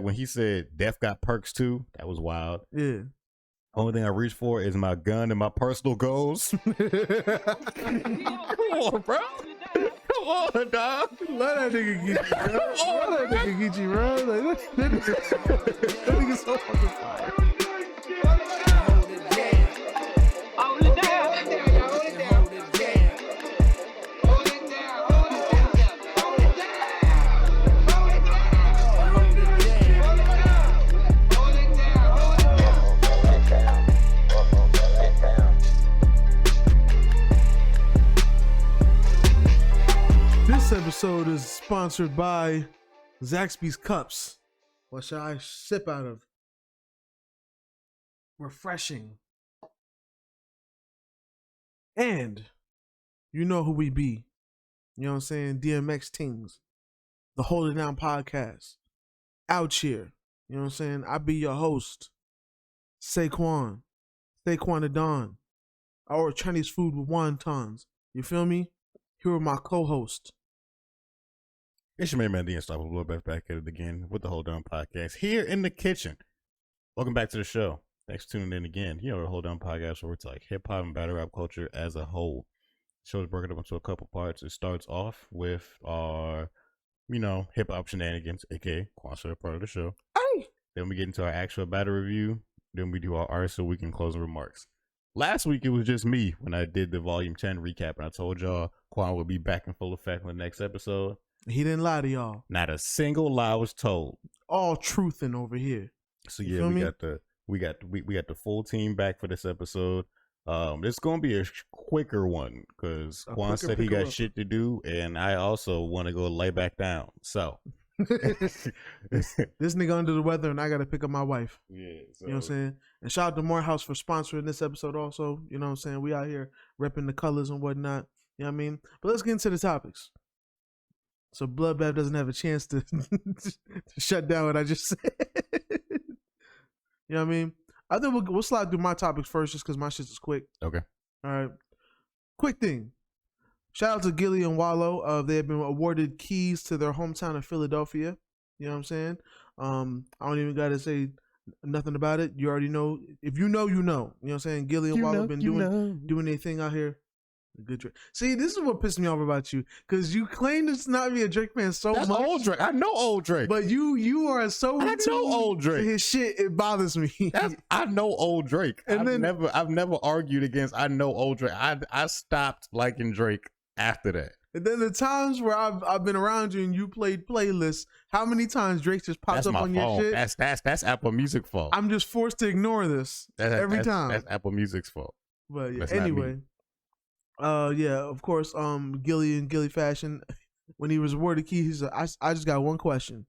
when he said death got perks too, that was wild. Yeah. Only thing I reach for is my gun and my personal goals. Come on, bro. Come on, dog. Let that nigga get you, bro. Let that nigga get you, bro. Like, that nigga so fucking fire. This episode is sponsored by Zaxby's Cups. What shall I sip out of? Refreshing. And you know who we be. You know what I'm saying? DMX Tings. The Hold It Down podcast. Out here. You know what I'm saying? I be your host. Saquon the Don. I order Chinese food with wontons. You feel me? Here are my co-hosts. It's your man, the Unstoppable Bloodbath, back at it again with the Hold Down podcast here in the kitchen. Welcome back to the show. Thanks for tuning in again. You know, the Hold Down podcast where it's like hip hop and battle rap culture as a whole. The show is broken up into a couple parts. It starts off with our, hip hop shenanigans, aka Quany Slade part of the show. Hey. Then we get into our actual battle review. Then we do our artist of the week and closing remarks. Last week it was just me when I did the volume 10 recap, and I told y'all Quany would be back in full effect in the next episode. He didn't lie to y'all. Not a single lie was told. All truthin' over here. So yeah, we got the full team back for this episode. It's gonna be a quicker one because Quany said he got shit to do, and I also want to go lay back down. So this nigga under the weather, and I gotta pick up my wife. Yeah, so. You know what I'm saying? And shout out to Morehouse for sponsoring this episode also. You know what I'm saying? We out here repping the colors and whatnot. You know what I mean? But let's get into the topics. So Bloodbath doesn't have a chance to shut down what I just said. You know what I mean? I think we'll slide through my topics first just because my shit is quick. Okay. All right. Quick thing. Shout out to Gilly and Wallow. They have been awarded keys to their hometown of Philadelphia. You know what I'm saying? I don't even got to say nothing about it. You already know. If you know, you know. You know what I'm saying? Gilly and Wallow have been doing their thing out here. Good Drake. See, this is what pissed me off about you, because you claim to not be a Drake fan That's much. Old Drake. I know Old Drake, but you are so. I know Old Drake. His shit, it bothers me. I know Old Drake. I've never argued against. I know Old Drake. I stopped liking Drake after that. And then the times where I've been around you and you played playlists, how many times Drake just pops up on your shit? That's Apple Music fault. I'm just forced to ignore this every time. That's Apple Music's fault. But yeah, anyway. Yeah, of course, Gilly in Gilly fashion, when he was awarded key, he said, I just got one question.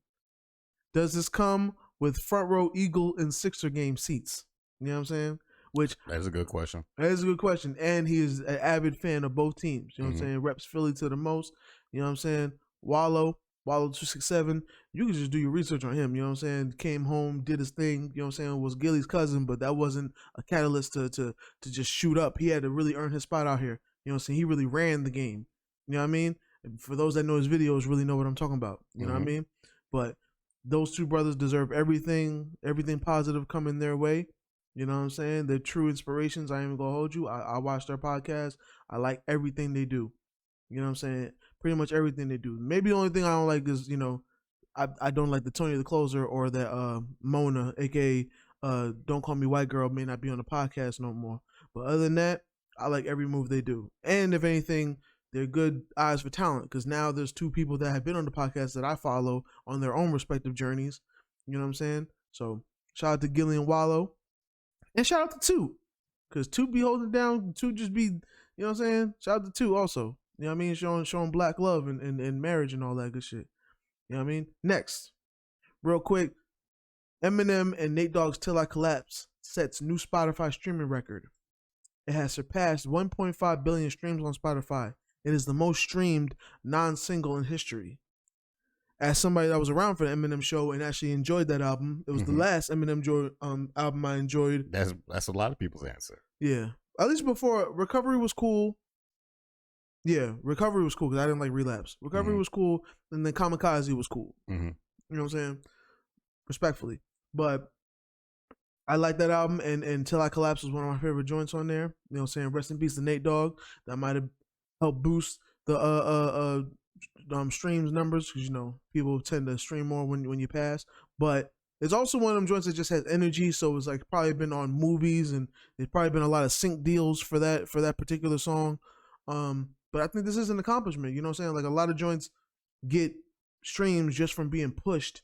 Does this come with front row Eagle and Sixer game seats? You know what I'm saying? Which that's a good question. That is a good question. And he is an avid fan of both teams. You know what I'm saying? Reps Philly to the most. You know what I'm saying? Wallow 267. You can just do your research on him. You know what I'm saying? Came home, did his thing. You know what I'm saying? Was Gilly's cousin, but that wasn't a catalyst to just shoot up. He had to really earn his spot out here. You know what I'm saying? He really ran the game. You know what I mean? For those that know his videos, really know what I'm talking about. You know what I mean? But those two brothers deserve everything positive coming their way. You know what I'm saying? They're true inspirations. I ain't even gonna hold you. I watch their podcast. I like everything they do. You know what I'm saying? Pretty much everything they do. Maybe the only thing I don't like is, I don't like the Tony the Closer or that Mona, aka Don't Call Me White Girl, may not be on the podcast no more. But other than that, I like every move they do. And if anything, they're good eyes for talent, because now there's two people that have been on the podcast that I follow on their own respective journeys. You know what I'm saying? So shout out to Gilly and Wallow. And shout out to Two, because Two be holding down. Two just be, you know what I'm saying? Shout out to Two also. You know what I mean? Showing black love and marriage and all that good shit. You know what I mean? Next, real quick, Eminem and Nate Dogg's Till I Collapse sets new Spotify streaming record. It has surpassed 1.5 billion streams on Spotify. It is the most streamed non-single in history. As somebody that was around for the Eminem show and actually enjoyed that album, it was the last Eminem album I enjoyed. That's a lot of people's answer. Yeah. At least before, Recovery was cool. Yeah, Recovery was cool because I didn't like Relapse. Recovery was cool, and then Kamikaze was cool. You know what I'm saying? respectfully. But I like that album, and Until I Collapse was one of my favorite joints on there. You know what I'm saying? Rest in peace to Nate Dogg. That might have helped boost the streams numbers, because you know people tend to stream more when you pass. But it's also one of them joints that just has energy, so it's like probably been on movies, and there's probably been a lot of sync deals for that particular song. But I think this is an accomplishment. You know what I'm saying? Like a lot of joints get streams just from being pushed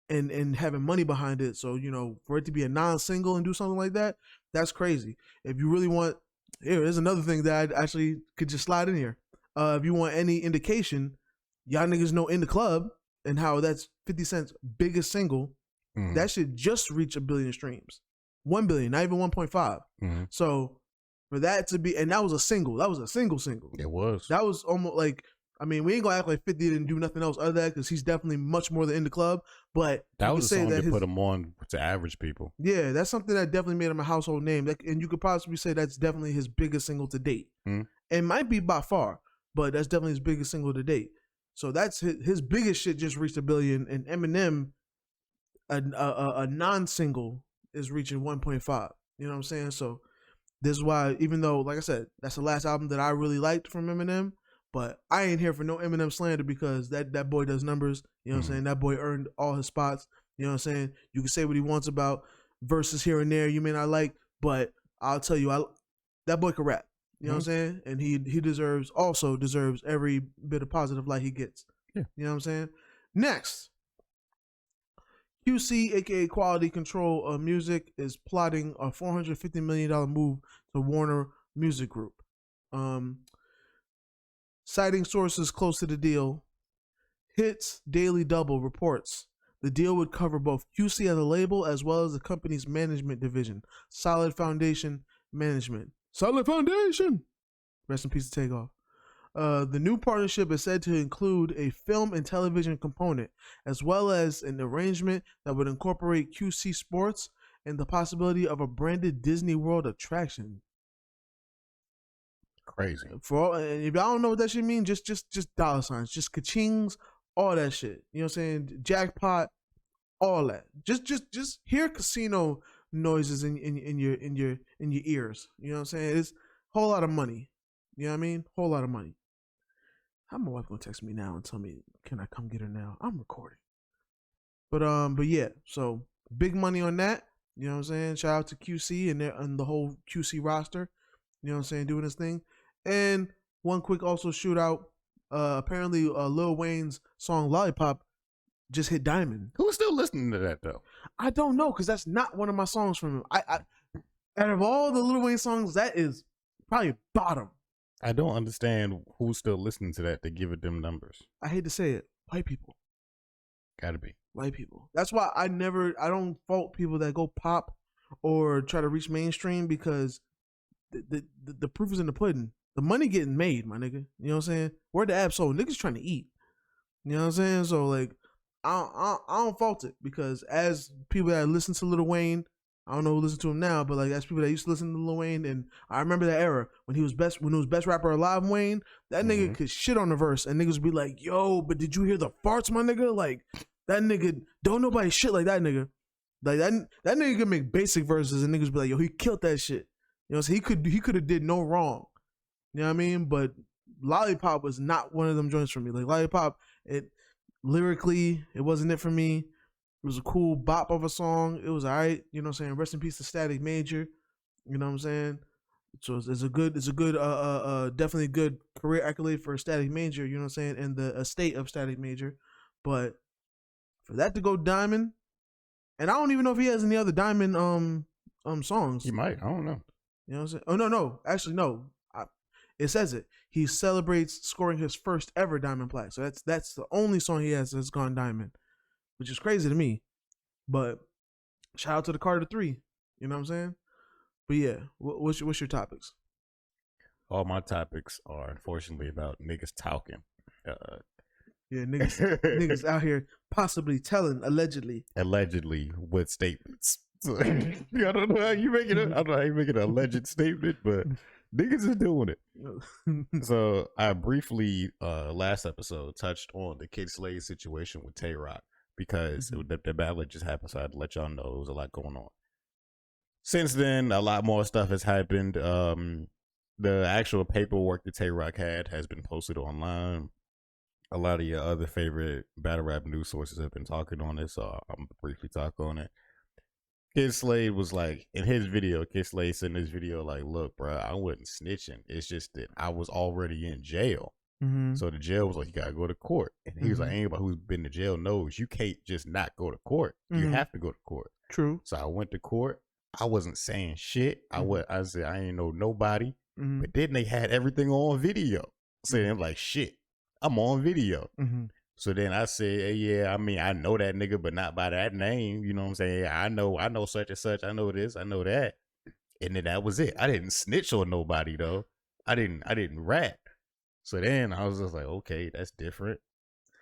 and having money behind it. So, you know, for it to be a non-single and do something like that, that's crazy. If you really want, here's another thing that I actually could just slide in here. If you want any indication, y'all niggas know In the Club and how that's 50 Cent's biggest single. Mm-hmm. That should just reach 1 billion streams. 1 billion, not even 1.5. Mm-hmm. So for that to be, and that was a single. That was a single. It was. That was almost like, I mean, we ain't gonna act like 50 didn't do nothing else other than that, because he's definitely much more than In the Club. But that was a song that put him on to average people. Yeah, that's something that definitely made him a household name. And you could possibly say that's definitely his biggest single to date. Mm-hmm. It might be by far, but that's definitely his biggest single to date. So that's his biggest shit just reached 1 billion, and Eminem, a non-single, is reaching 1.5. You know what I'm saying? So this is why, even though, like I said, that's the last album that I really liked from Eminem, but I ain't here for no Eminem slander, because that boy does numbers. You know what I'm saying? That boy earned all his spots. You know what I'm saying? You can say what he wants about verses here and there you may not like, but I'll tell you, that boy can rap. You know what I'm saying? And he deserves every bit of positive light he gets. Yeah. You know what I'm saying? Next, QC, aka Quality Control Music, is plotting a $450 million move to Warner Music Group. Citing sources close to the deal, Hits Daily Double reports the deal would cover both QC as a label as well as the company's management division, Solid Foundation Management. Solid Foundation! Rest in peace to Takeoff. The new partnership is said to include a film and television component, as well as an arrangement that would incorporate QC Sports and the possibility of a branded Disney World attraction. Crazy. And if y'all don't know what that shit mean, just dollar signs, just ka-chings, all that shit. You know what I'm saying? Jackpot, all that. Just hear casino noises in your ears. You know what I'm saying? It's a whole lot of money. You know what I mean? Whole lot of money. How my wife gonna text me now and tell me, can I come get her now? I'm recording. But yeah, so big money on that. You know what I'm saying? Shout out to QC and the whole QC roster. You know what I'm saying? Doing this thing. And one quick also shootout. Apparently Lil Wayne's song Lollipop just hit diamond. Who's still listening to that though? I don't know, because that's not one of my songs from him. I out of all the Lil Wayne songs, that is probably bottom. I don't understand who's still listening to that to give it them numbers. I hate to say it. White people. Gotta be. White people. That's why I don't fault people that go pop or try to reach mainstream, because the proof is in the pudding. The money getting made, my nigga. You know what I'm saying? Where the app sold. Niggas trying to eat. You know what I'm saying? So like, I don't fault it, because as people that listen to Lil Wayne, I don't know who listen to him now, but like as people that used to listen to Lil Wayne, and I remember that era when it was best rapper alive, Wayne, that nigga could shit on the verse, and niggas would be like, yo, but did you hear the farts, my nigga? Like, that nigga, don't nobody shit like that nigga. Like that nigga could make basic verses, and niggas be like, yo, he killed that shit. You know, so he could have did no wrong. You know what I mean? But Lollipop was not one of them joints for me. Like Lollipop, lyrically, it wasn't it for me. It was a cool bop of a song. It was all right. You know what I'm saying? Rest in peace to Static Major. You know what I'm saying? So it's a good, definitely a good career accolade for Static Major. You know what I'm saying? And the estate of Static Major. But for that to go diamond, and I don't even know if he has any other diamond songs. He might. I don't know. You know what I'm saying? Oh no. Actually, no. It says it. He celebrates scoring his first ever diamond plaque. So that's the only song he has that's gone diamond, which is crazy to me. But shout out to the Carter 3. You know what I'm saying? But yeah, what's your topics? All my topics are unfortunately about niggas talking. Yeah, niggas out here possibly telling, allegedly with statements. So, I don't know how you make it. I don't know how you make it an alleged statement, but niggas is doing it. So I briefly last episode touched on the Kyd Slade situation with Tay Rock because the battle just happened. So I had to let y'all know it was a lot going on. Since then, a lot more stuff has happened. The actual paperwork that Tay Rock had has been posted online. A lot of your other favorite battle rap news sources have been talking on it, so I'm gonna briefly talk on it. Kyd Slade was like, in his video, Kyd Slade said in his video, like, look, bro, I wasn't snitching. It's just that I was already in jail. So the jail was like, you gotta go to court. And he was like, anybody who's been to jail knows you can't just not go to court. You have to go to court. True. So I went to court. I wasn't saying shit. I said I ain't know nobody. But then they had everything on video. So I'm like, shit, I'm on video. So then I said, hey, yeah, I mean, I know that nigga, but not by that name. You know what I'm saying? I know such and such. I know this. I know that. And then that was it. I didn't snitch on nobody though. I didn't rat. So then I was just like, okay, that's different.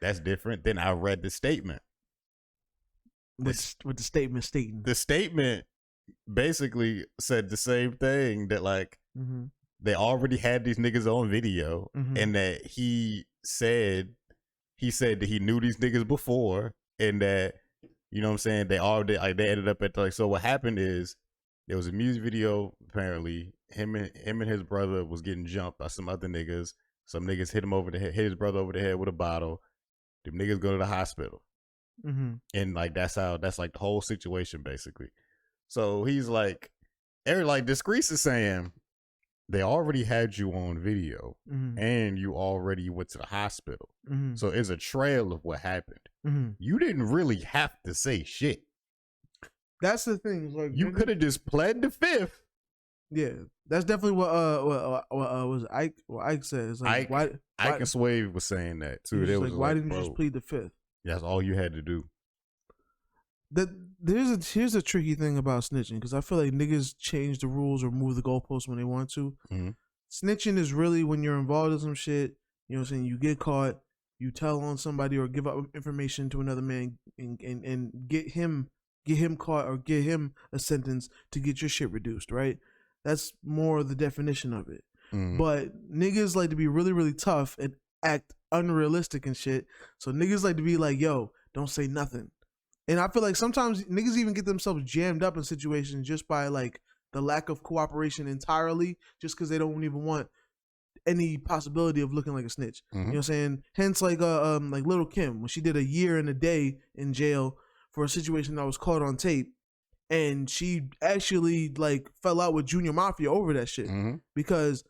That's different. Then I read the statement. With the statement stating. The statement basically said the same thing, that like they already had these niggas on video, and that he said that he knew these niggas before, and that, you know what I'm saying, they ended up at, like, so what happened is there was a music video, apparently him and his brother was getting jumped by some other niggas. Some niggas hit his brother over the head with a bottle. Them niggas go to the hospital. And like that's like the whole situation basically. So he's like, Discreet is saying they already had you on video and you already went to the hospital. So it's a trail of what happened. You didn't really have to say shit. That's the thing. Like, you could have just pled the fifth. Yeah, that's definitely what was Ike. What Ike says. Like, Ike and Swave was saying that too. They was like, why didn't you just plead the fifth? That's all you had to do. Here's a tricky thing about snitching, because I feel like niggas change the rules or move the goalposts when they want to. Snitching is really when you're involved in some shit. You know what I'm saying? You get caught, you tell on somebody or give up information to another man and get him caught or get him a sentence to get your shit reduced, right? That's more the definition of it. But niggas like to be really, really tough and act unrealistic and shit. So niggas like to be like, yo, don't say nothing. And I feel like sometimes niggas even get themselves jammed up in situations just by like the lack of cooperation entirely, just because they don't even want any possibility of looking like a snitch. You know what I'm saying? Hence like Little Kim, when she did a year and a day in jail for a situation that was caught on tape. And she actually like fell out with Junior Mafia over that shit because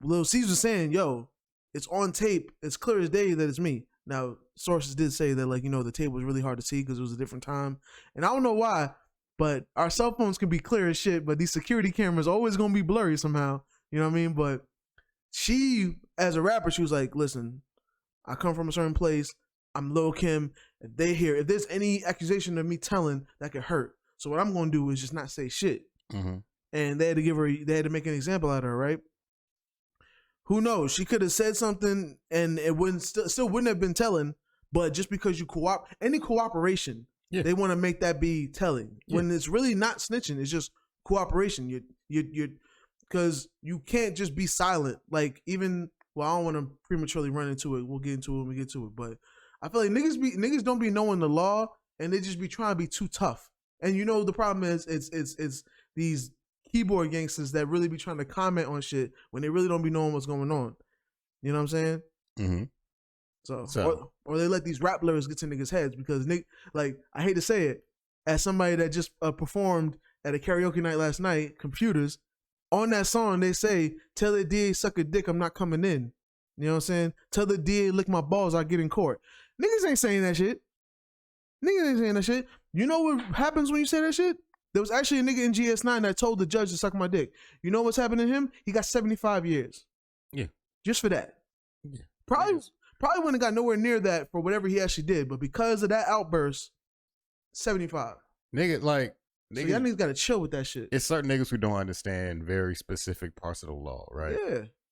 Lil C's was saying, yo, it's on tape. It's clear as day that it's me. Now, sources did say that, like, you know, the tape was really hard to see because it was a different time. And I don't know why, but our cell phones can be clear as shit, but these security cameras always going to be blurry somehow. You know what I mean? But she, as a rapper, she was like, listen, I come from a certain place. I'm Lil Kim. If there's any accusation of me telling, that could hurt. So what I'm going to do is just not say shit. And they had to make an example out of her, right? Who knows? She could have said something and it wouldn't still wouldn't have been telling, but just because you any cooperation, they want to make that be telling. When it's really not snitching, it's just cooperation. You because you can't just be silent. Like, even, well, I don't want to prematurely run into it. We'll get into it when we get to it. But I feel like niggas don't be knowing the law, and they just be trying to be too tough. And you know the problem is it's these keyboard gangsters that really be trying to comment on shit when they really don't be knowing what's going on. You know what I'm saying? So or they let these rap lyrics get to niggas' heads because like, I hate to say it, as somebody that just performed at a karaoke night last night, Computers, on that song they say, tell the DA suck a dick, I'm not coming in. You know what I'm saying? Tell the DA lick my balls, I get in court. Niggas ain't saying that shit. Niggas ain't saying that shit. You know what happens when you say that shit? There was actually a nigga in GS9 that told the judge to suck my dick. You know what's happening to him? He got 75 years. Yeah. Just for that. Yeah. Probably wouldn't have got nowhere near that for whatever he actually did, but because of that outburst, 75. Nigga, like, so y'all niggas gotta chill with that shit. It's certain niggas who don't understand very specific parts of the law, right?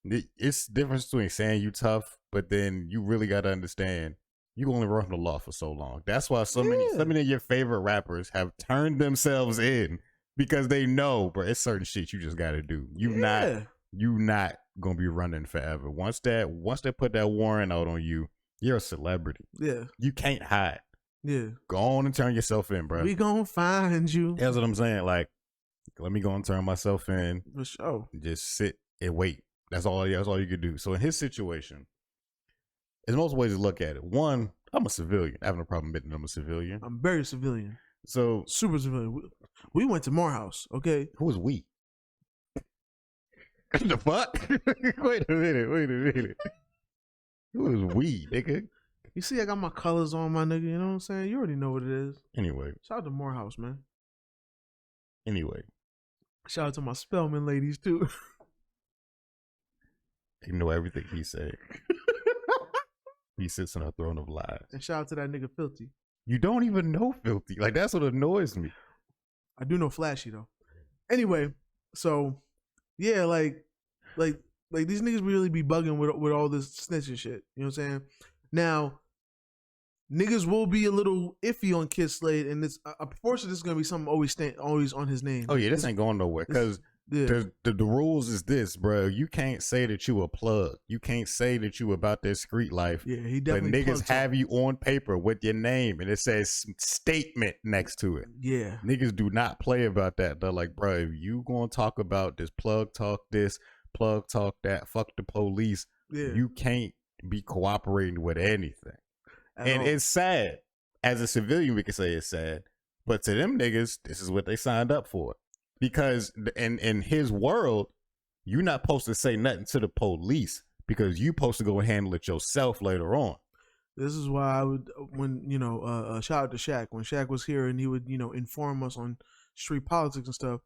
Yeah. It's the difference between saying you tough, but then you really gotta understand you only run the law for so long. That's why so many of your favorite rappers have turned themselves in, because they know, bro, it's certain shit you just gotta do. You not gonna be running forever. Once they put that warrant out on you, you're a celebrity. Yeah. You can't hide. Yeah. Go on and turn yourself in, bro. We gonna find you. That's what I'm saying. Like, let me go and turn myself in. For sure. Just sit and wait. That's all you could do. So in his situation, there's most ways to look at it. One, I'm a civilian. I have no problem admitting I'm a civilian. I'm very civilian. So Super civilian. We went to Morehouse, okay? who was we? What the fuck? Wait a minute. Who was we, nigga? You see, I got my colors on, my nigga. You know what I'm saying? You already know what it is. Anyway. Shout out to Morehouse, man. Anyway. Shout out to my Spellman ladies, too. You know everything he said. He sits on a throne of lies. And shout out to that nigga Filthy. You don't even know Filthy. Like, that's what annoys me. I do know Flashy, though. Anyway, so, yeah, like these niggas really be bugging with all this snitching shit. You know what I'm saying? Now, niggas will be a little iffy on Kyd Slade, and it's unfortunately this is gonna be something always on his name. Oh yeah, this ain't going nowhere because the rules is this, bro. You can't say that you a plug. You can't say that you about this street life. Yeah, he definitely. But niggas have you on paper with your name, and it says statement next to it. Yeah, niggas do not play about that. They're like, bro, if you gonna talk about this, plug talk this, plug talk that, fuck the police. Yeah, you can't be cooperating with anything. And it's sad. As a civilian, we can say it's sad. But to them niggas, this is what they signed up for. Because in his world, you're not supposed to say nothing to the police because you're supposed to go and handle it yourself later on. This is why I would, when, shout out to Shaq. When Shaq was here and he would, inform us on street politics and stuff.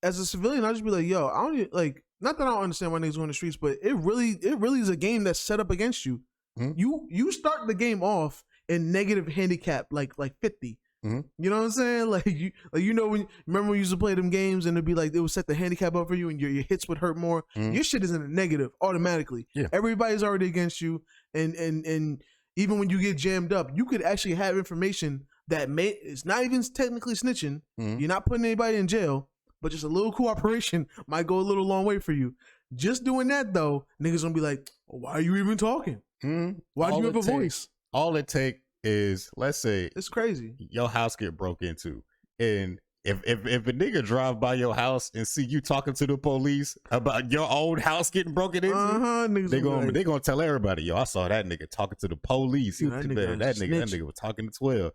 As a civilian, I'd just be like, yo, I don't even, like, not that I don't understand why niggas go in the streets, but it really is a game that's set up against you. Mm-hmm. You start the game off in negative handicap, like 50. Mm-hmm. You know what I'm saying? Like remember when you used to play them games and it'd be like, it would set the handicap up for you and your hits would hurt more. Mm-hmm. Your shit is in a negative automatically. Yeah. Everybody's already against you. And even when you get jammed up, you could actually have information that it's not even technically snitching. Mm-hmm. You're not putting anybody in jail, but just a little cooperation might go a little long way for you. Just doing that though, niggas gonna be like, oh, why are you even talking? Mm-hmm. Why do you have a voice? All it take is, let's say, it's crazy. Your house get broke into, and if a nigga drive by your house and see you talking to the police about your own house getting broken into, they gonna tell everybody, yo, I saw that nigga talking to the police. That nigga was talking to 12.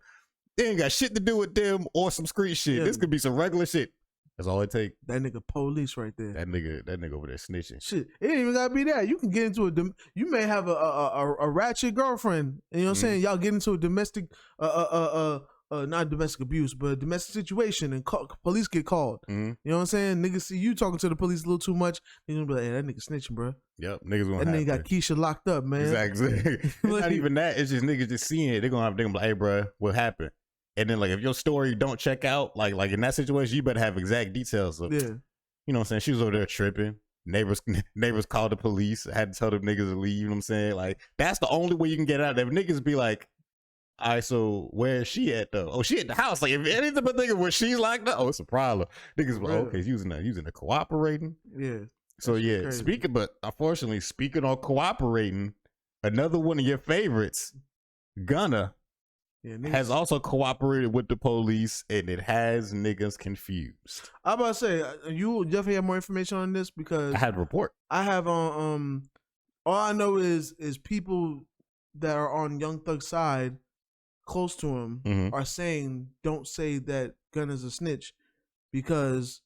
They ain't got shit to do with them or some street shit. Yeah. This could be some regular shit. That's all it take. That nigga police right there. That nigga over there snitching. Shit, it ain't even gotta be that. You can get into you may have a ratchet girlfriend. You know what I'm saying? Y'all get into a domestic, not domestic abuse, but a domestic situation, and police get called. Mm-hmm. You know what I'm saying? Niggas see you talking to the police a little too much. You're gonna be like, hey, that nigga snitching, bro. Yep, niggas gonna. That nigga got Keisha locked up, man. Exactly. It's not even that. It's just niggas just seeing it. They're gonna be like, hey, bro, what happened? And then, like, if your story don't check out, like in that situation, you better have exact details of, you know what I'm saying? She was over there tripping. Neighbors called the police. I had to tell them niggas to leave, you know what I'm saying? Like, that's the only way you can get out of there. If niggas be like, all right, so where is she at, though? Oh, she at the house. Like, if anything but thinking where she's like, no, it's a problem. Niggas be like, okay, using the cooperating. Yeah. So, yeah, unfortunately, speaking on cooperating, another one of your favorites, Gunna, has also cooperated with the police, and it has niggas confused. I'm about to say, you definitely have more information on this because I had a report. I have all I know is people that are on Young Thug's side, close to him, are saying don't say that Gunna's a snitch because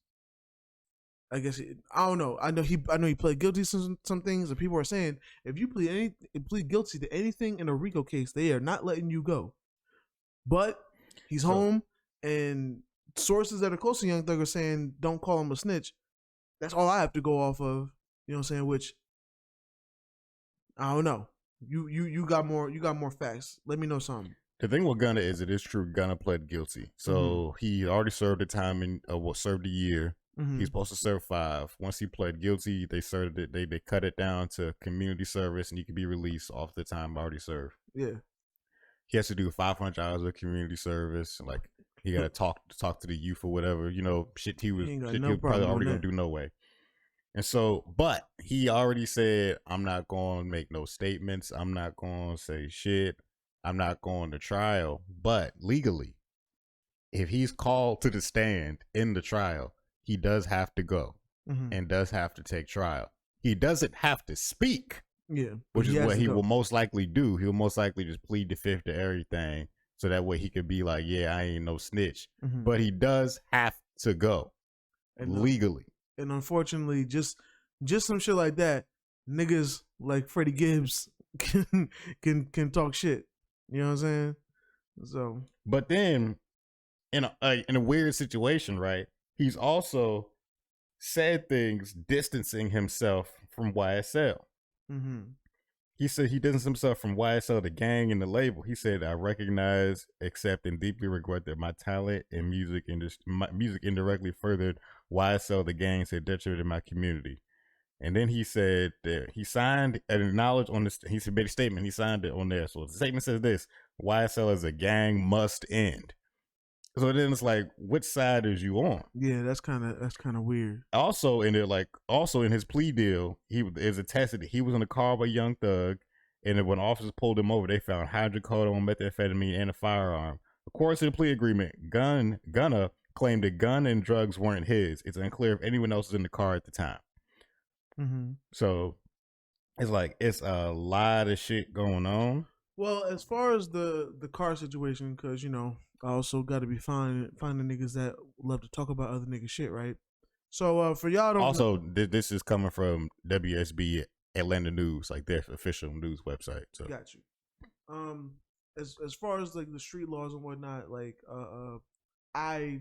I guess I don't know. I know he pled guilty to some things, and people are saying if you plead guilty to anything in a RICO case, they are not letting you go. But he's home, and sources that are close to Young Thug are saying, don't call him a snitch. That's all I have to go off of. You know what I'm saying? Which, I don't know. You got more facts. Let me know something. The thing with Gunna is, it is true, Gunna pled guilty. So he already served the time and served a year. Mm-hmm. He's supposed to serve 5. Once he pled guilty, they served it. They cut it down to community service, and he could be released off the time already served. Yeah. He has to do 500 hours of community service. Like, he got to talk to the youth or whatever, shit he was probably already going to do no way. And so, but he already said, I'm not going to make no statements. I'm not going to say shit. I'm not going to trial, but legally, if he's called to the stand in the trial, he does have to go and does have to take trial. He doesn't have to speak, which is what he will most likely do. He'll most likely just plead the fifth to everything, so that way he could be like, yeah, I ain't no snitch. But he does have to go legally. And unfortunately, just some shit like that, niggas like Freddie Gibbs can talk shit. You know what I'm saying? So, but then in a weird situation, right? He's also said things distancing himself from YSL. He said he distanced himself from YSL, the gang, and the label. He said, I recognize, accept, and deeply regret that my talent and music indirectly furthered YSL, the gang, to detriment my community. And then he said that he signed and acknowledged on this. He made a statement. He signed it on there. So the statement says this: YSL as a gang must end. So then it's like, which side is you on? Yeah, that's kind of weird. Also in his plea deal, he is attested that he was in a car with Young Thug, and when officers pulled him over, they found hydrocodone, methamphetamine, and a firearm. According to the plea agreement, Gunna claimed the gun and drugs weren't his. It's unclear if anyone else was in the car at the time. So it's like it's a lot of shit going on. Well, as far as the car situation, because I also got to be finding niggas that love to talk about other niggas shit, right? So for y'all don't also this is coming from WSB Atlanta News, like their official news website. So got you. As far as like the street laws and whatnot, like I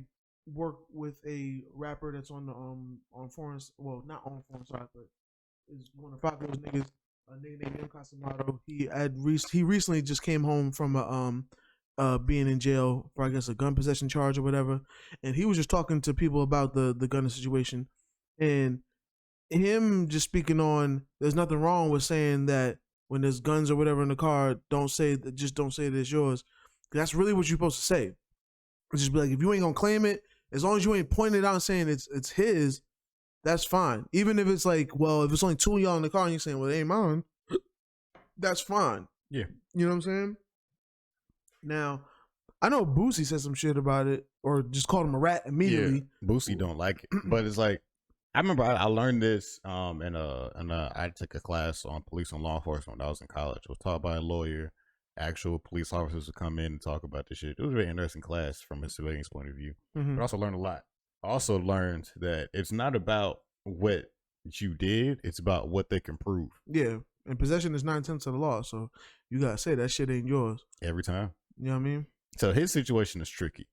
work with a rapper that's on the on foreign, well, not on foreign side, but is one of five those niggas. A nigga named Young Casamado. He recently just came home from a being in jail for, I guess, a gun possession charge or whatever, and he was just talking to people about the Gunna situation, and him just speaking on, there's nothing wrong with saying that when there's guns or whatever in the car, don't say that it's yours. That's really what you're supposed to say. Just be like, if you ain't gonna claim it, as long as you ain't pointing it out and saying it's his, that's fine. Even if it's like, well, if it's only two of y'all in the car and you're saying, well, it ain't mine, that's fine. Yeah. You know what I'm saying? Now, I know Boosie said some shit about it, or just called him a rat immediately. Yeah, Boosie don't like it. But it's like, I remember I learned this I took a class on police and law enforcement when I was in college. It was taught by a lawyer. Actual police officers would come in and talk about this shit. It was a very interesting class from a civilian's point of view. But I also learned a lot. I also learned that it's not about what you did, it's about what they can prove. Yeah, and possession is 9/10 of the law, so you gotta say that shit ain't yours every time. You know what I mean? So his situation is tricky.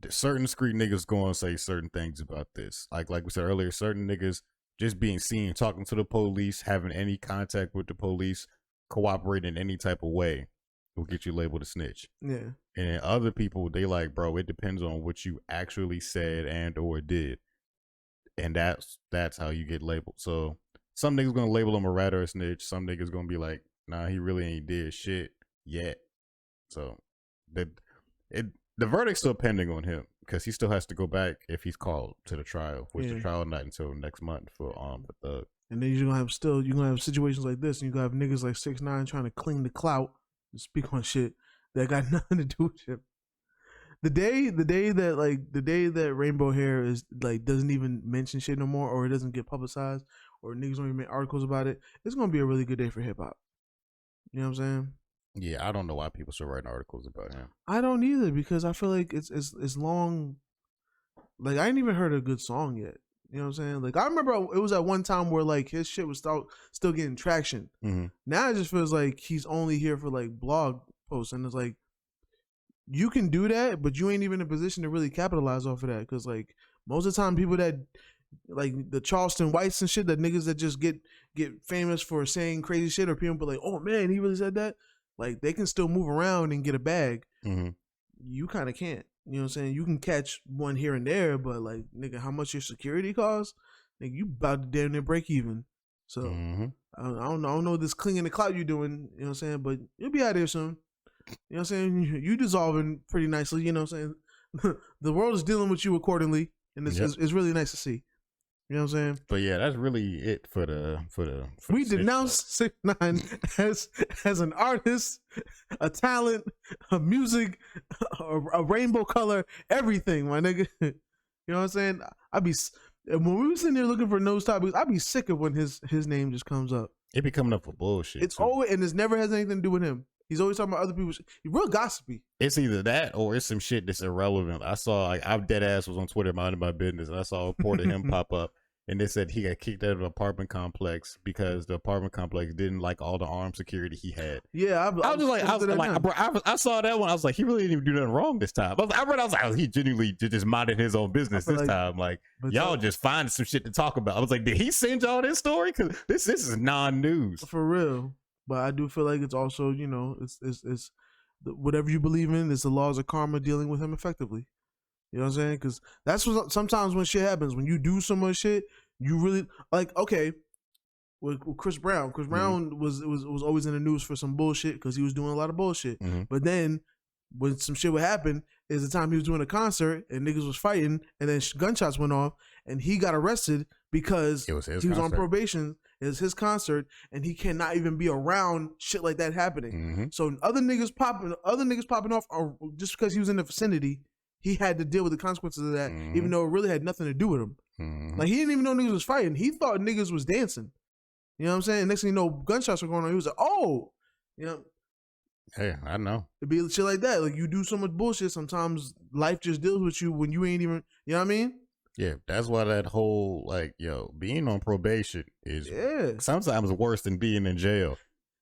Certain street niggas go and say certain things about this. Like we said earlier, certain niggas just being seen talking to the police, having any contact with the police, cooperating in any type of way will get you labeled a snitch. Yeah. And other people, they like, bro, it depends on what you actually said and or did. And that's how you get labeled. So some niggas gonna label him a rat or a snitch. Some niggas gonna be like, nah, he really ain't did shit yet. So the verdict's still pending on him because he still has to go back if he's called to the trial, which the trial not until next month for Thug. And then you're gonna have situations like this, and you're gonna have niggas like 6ix9ine trying to clean the clout and speak on shit that got nothing to do with him. The day that Rainbow Hair is like doesn't even mention shit no more, or it doesn't get publicized, or niggas don't even make articles about it, it's gonna be a really good day for hip hop. You know what I'm saying? Yeah, I don't know why people still writing articles about him. I don't either, because I feel like it's long. Like, I ain't even heard a good song yet. You know what I'm saying? Like, I remember it was at one time where like his shit was still getting traction. Now it just feels like he's only here for like blog posts, and it's like, you can do that, but you ain't even in a position to really capitalize off of that. Because like most of the time, people that like the Charleston Whites and shit, that niggas that just get famous for saying crazy shit, or people be like, oh man, he really said that. Like, they can still move around and get a bag. You kind of can't. You know what I'm saying? You can catch one here and there, but like, nigga, how much your security costs? Nigga, you about to damn near break even. So I don't know this clinging the clout you doing. You know what I'm saying? But you'll be out there soon. You know what I'm saying? You dissolving pretty nicely. You know what I'm saying? The world is dealing with you accordingly, and it's really nice to see. You know what I'm saying? But yeah, that's really it for the We the denounce 6ix9ine as an artist, a talent, a music, a rainbow color, everything, my nigga. You know what I'm saying? When we were sitting there looking for news topics, I'd be sick of when his name just comes up. It be coming up for bullshit. It's always, and this never has anything to do with him. He's always talking about other people's. He's real gossipy. It's either that or it's some shit that's irrelevant. I saw, like, I'm dead ass was on Twitter minding my business, and I saw a report of him pop up, and they said he got kicked out of an apartment complex because the apartment complex didn't like all the armed security he had. Yeah, I was just like, bro, I saw that one. I was like, he really didn't even do nothing wrong this time. I was like, oh, he genuinely just minded his own business this time. Like, y'all just finding some shit to talk about. I was like, did he send y'all this story? Because this is non-news for real. But I do feel like it's also, you know, it's whatever you believe in, it's the laws of karma dealing with him effectively. You know what I'm saying? Because that's what sometimes when shit happens, when you do so much shit, you really like. Okay, with Chris Brown. Chris Brown was always in the news for some bullshit because he was doing a lot of bullshit. But then when some shit would happen, is the time he was doing a concert and niggas was fighting, and then gunshots went off, and he got arrested because he was on probation. It was his concert, and he cannot even be around shit like that happening. So other niggas popping off, or just because he was in the vicinity, he had to deal with the consequences of that, even though it really had nothing to do with him. Like, he didn't even know niggas was fighting. He thought niggas was dancing. You know what I'm saying? Next thing you know, gunshots were going on. He was like, oh, you know. Hey, I know. It'd be shit like that. Like, you do so much bullshit, sometimes life just deals with you when you ain't even, you know what I mean? Yeah, that's why that whole, like, being on probation is sometimes worse than being in jail.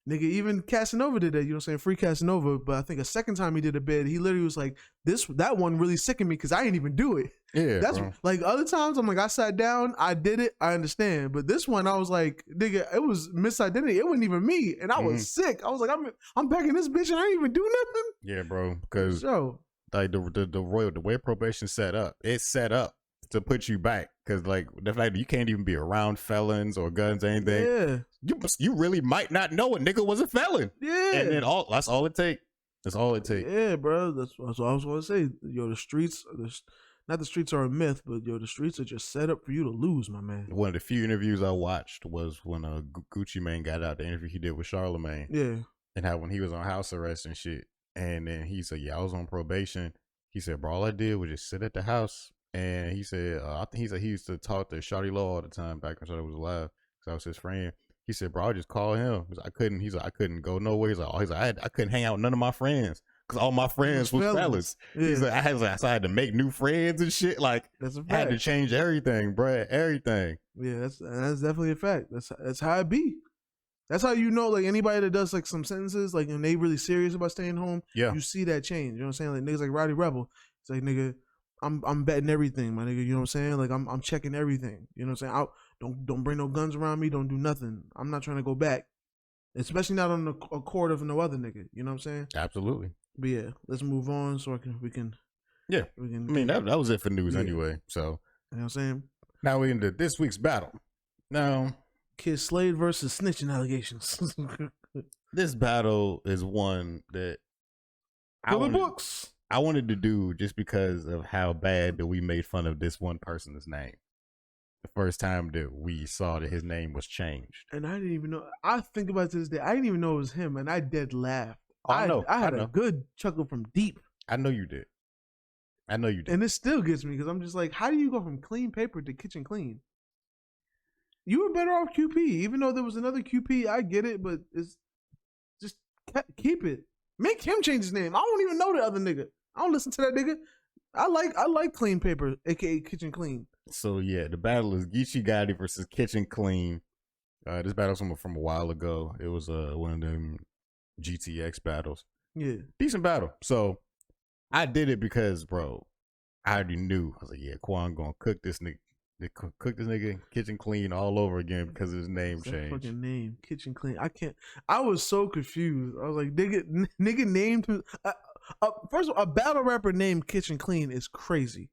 Nigga, even Casanova did that, you know what I'm saying? Free Casanova, but I think a second time he did a bid, he literally was like, that one really sickened me because I didn't even do it. Yeah, that's bro. Like other times, I'm like, I sat down, I did it, I understand. But this one, I was like, nigga, it was misidentity. It wasn't even me, and I was sick. I was like, I'm back in this bitch, and I didn't even do nothing. Yeah, bro, because like the way probation set up, it's set up to put you back, because like the fact that you can't even be around felons or guns or anything, you really might not know a nigga was a felon. Yeah, and then that's all it take. That's all it take. Yeah, bro. That's what I was going to say. Yo, the streets, not the streets are a myth, but yo, the streets are just set up for you to lose, my man. One of the few interviews I watched was when Gucci Mane got out, the interview he did with Charlamagne. Yeah, and how when he was on house arrest and shit, and then he said, "Yeah, I was on probation." He said, "Bro, all I did was just sit at the house." And he said, I think he said he used to talk to Shawty Law all the time back when Shawty was alive, because I was his friend. He said, "Bro, I just call him." I couldn't. He's like, I couldn't go nowhere. He's like, I couldn't hang out with none of my friends because all my friends was fellas. Yeah. He's like, I had to make new friends and shit. Like, that's a fact. I had to change everything, bro. Everything. Yeah, that's definitely a fact. That's how it be. That's how you know, like, anybody that does like some sentences, like, when they really serious about staying home, you see that change. You know what I'm saying? Like, niggas like Roddy Rebel, it's like, nigga, I'm betting everything, my nigga. You know what I'm saying? Like, I'm checking everything. You know what I'm saying? Don't bring no guns around me. Don't do nothing. I'm not trying to go back, especially not on a court of no other nigga. You know what I'm saying? Absolutely. But yeah, let's move on so we can. Yeah, we can. I mean, that was it for news anyway. So, you know what I'm saying? Now we into this week's battle. Now, Kyd Slade versus snitching allegations. This battle is one that I wanted to do just because of how bad that we made fun of this one person's name the first time that we saw that his name was changed. And I didn't even know. I think about it to this day. I didn't even know it was him, and I dead laughed. Oh, I know. I had a good chuckle from deep. I know you did. And it still gets me because I'm just like, how do you go from clean paper to kitchen clean? You were better off QP, even though there was another QP. I get it, but it's just keep it. Make him change his name. I don't even know the other nigga. I don't listen to that nigga. I like clean paper, aka kitchen clean. So yeah, the battle is Geechee Gotti versus Kitchen Clean. This battle's from a while ago. It was one of them GTX battles. Yeah, decent battle. So I did it because, bro, I already knew. I was like, yeah, Quan gonna cook this nigga. Cook this nigga Kitchen Clean all over again because his name changed. Fucking name, Kitchen Clean. I was so confused. I was like, nigga named him. First of all, a battle rapper named Kitchen Clean is crazy.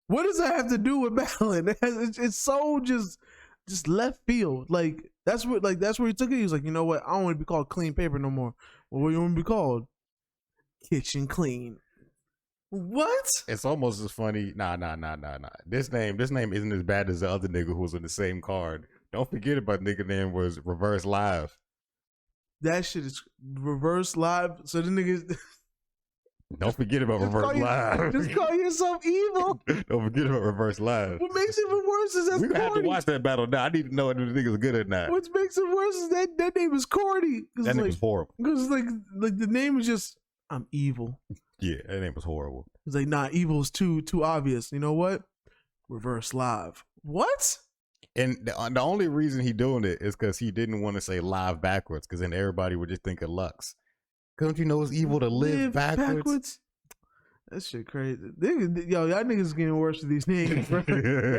What does that have to do with battling? It's so just left field. Like that's where he took it. He was like, you know what? I don't want to be called Clean Paper no more. Well, what do you want to be called? Kitchen Clean. What? It's almost as funny. Nah. This name isn't as bad as the other nigga who was on the same card. Don't forget about nigga name was Reverse Live. That shit is Reverse Live. So the niggas. Don't forget about Reverse Live. Just call yourself evil. Don't forget about Reverse Live. What makes it even worse is that's we corny. have to watch that battle now. I need to know if the niggas good or not. What makes it worse is that name is corny. That name like, was horrible. Because like the name is just I'm evil. Yeah, that name was horrible. It's like nah, evil is too obvious. You know what? Reverse Live. What? And the only reason he doing it is because he didn't want to say live backwards, because then everybody would just think of Lux. Don't you know it's evil to live backwards? That shit crazy. Yo, y'all niggas getting worse with these names, bro. That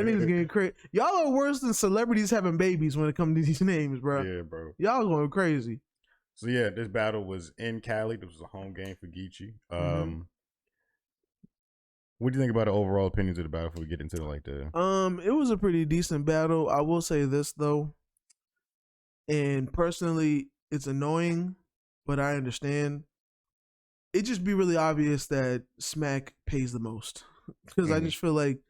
niggas getting crazy. Y'all are worse than celebrities having babies when it comes to these names, bro. Yeah, bro. Y'all going crazy. So yeah, this battle was in Cali. This was a home game for Geechee. What do you think about the overall opinions of the battle before we get into it like that? It was a pretty decent battle. I will say this though, and personally, it's annoying, but I understand. It just be really obvious that Smack pays the most, because I just feel like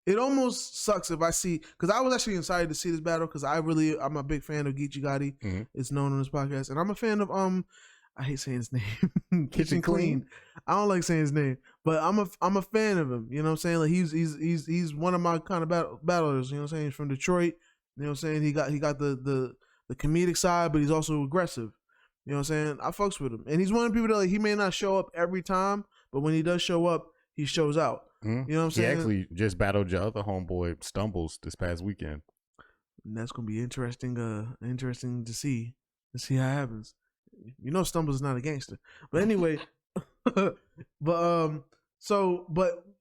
it almost sucks if I see, because I was actually excited to see this battle because I'm a big fan of Geechee Gotti. It's known on this podcast, and I'm a fan of I hate saying his name. Kitchen Clean. I don't like saying his name, but I'm a fan of him. You know what I'm saying? Like he's one of my kind of battlers. You know what I'm saying? He's from Detroit. You know what I'm saying? He got the comedic side, but he's also aggressive. You know what I'm saying? I fucks with him, and he's one of the people that like he may not show up every time, but when he does show up, he shows out. You know what I'm saying? He actually just battled your other homeboy Stumbles this past weekend. And that's gonna be interesting. Interesting to see how it happens. You know, Stumbles is not a gangster, but anyway. but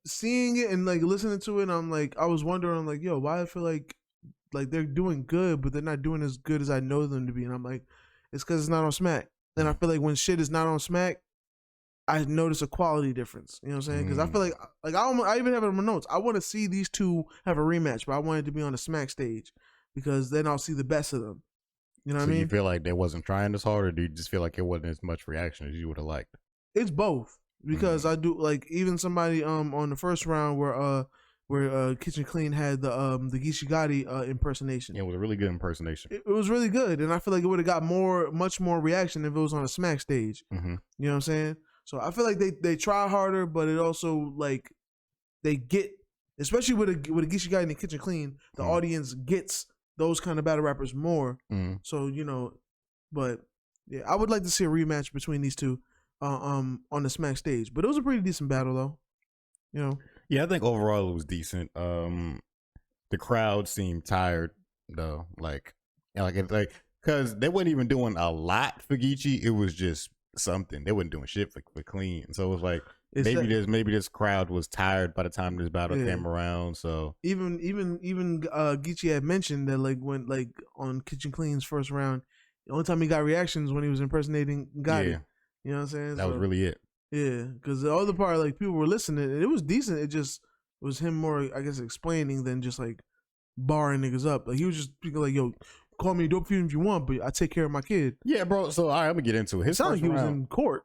seeing it and like listening to it, I'm like, I was wondering, like, yo, why I feel like they're doing good, but they're not doing as good as I know them to be, and I'm like, it's because it's not on Smack. And I feel like when shit is not on Smack, I notice a quality difference. You know what I'm saying? Because I feel like I even have it in my notes. I want to see these two have a rematch, but I want it to be on the Smack stage because then I'll see the best of them. You know what I mean? You feel like they wasn't trying as hard, or do you just feel like it wasn't as much reaction as you would have liked? It's both, because I do like even somebody on the first round where Kitchen Clean had the Geechee Gotti impersonation. Yeah, it was a really good impersonation. It was really good, and I feel like it would have got much more reaction if it was on a Smack stage. You know what I'm saying? So I feel like they try harder, but it also like they get, especially with a Geechee Gotti and the Kitchen Clean, the audience gets those kind of battle rappers more. So you know, but yeah, I would like to see a rematch between these two on the Smack stage. But it was a pretty decent battle though. You know. Yeah, I think overall it was decent. The crowd seemed tired though, like because they weren't even doing a lot for Geechee. It was just something. They weren't doing shit for Clean. So it was like maybe this crowd was tired by the time this battle came around. So even Geechee had mentioned that like when like on Kitchen Clean's first round, the only time he got reactions when he was impersonating Gotti. Yeah. You know what I'm saying? That was really it. Yeah, because the other part, like people were listening, and it was decent. It just was him more, I guess, explaining than just like barring niggas up. Like he was just speaking like, "Yo, call me a dope fiend if you want, but I take care of my kid." Yeah, bro. So all right, I'm gonna get into it. His sounded first like he round, was in court.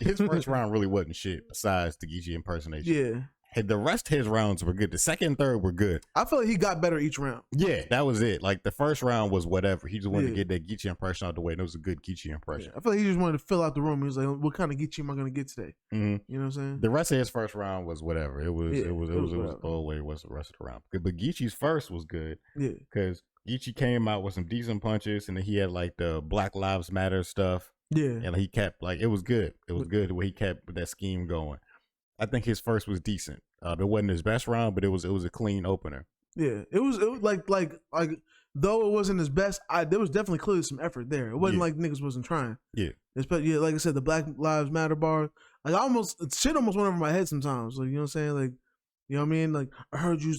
his first round really wasn't shit besides the Geechee impersonation. Yeah. The rest of his rounds were good. The second and third were good. I feel like he got better each round. Yeah, that was it. Like the first round was whatever. He just wanted to get that Geechee impression out the way, and it was a good Geechee impression. Yeah. I feel like he just wanted to fill out the room. He was like, "What kind of Geechee am I gonna get today?" You know what I'm saying? The rest of his first round was whatever. It was throwaway. Was the rest of the round? But Geechee's first was good. Yeah, because Geechee came out with some decent punches, and then he had like the Black Lives Matter stuff. Yeah, and he kept like it was good. It was good the way he kept that scheme going. I think his first was decent. It wasn't his best round, but it was a clean opener. Yeah, it was like though it wasn't his best, there was definitely clearly some effort there. It wasn't like niggas wasn't trying. Yeah, especially like I said, the Black Lives Matter bar. Like shit almost went over my head sometimes. Like you know what I'm saying? Like you know what I mean? Like I heard you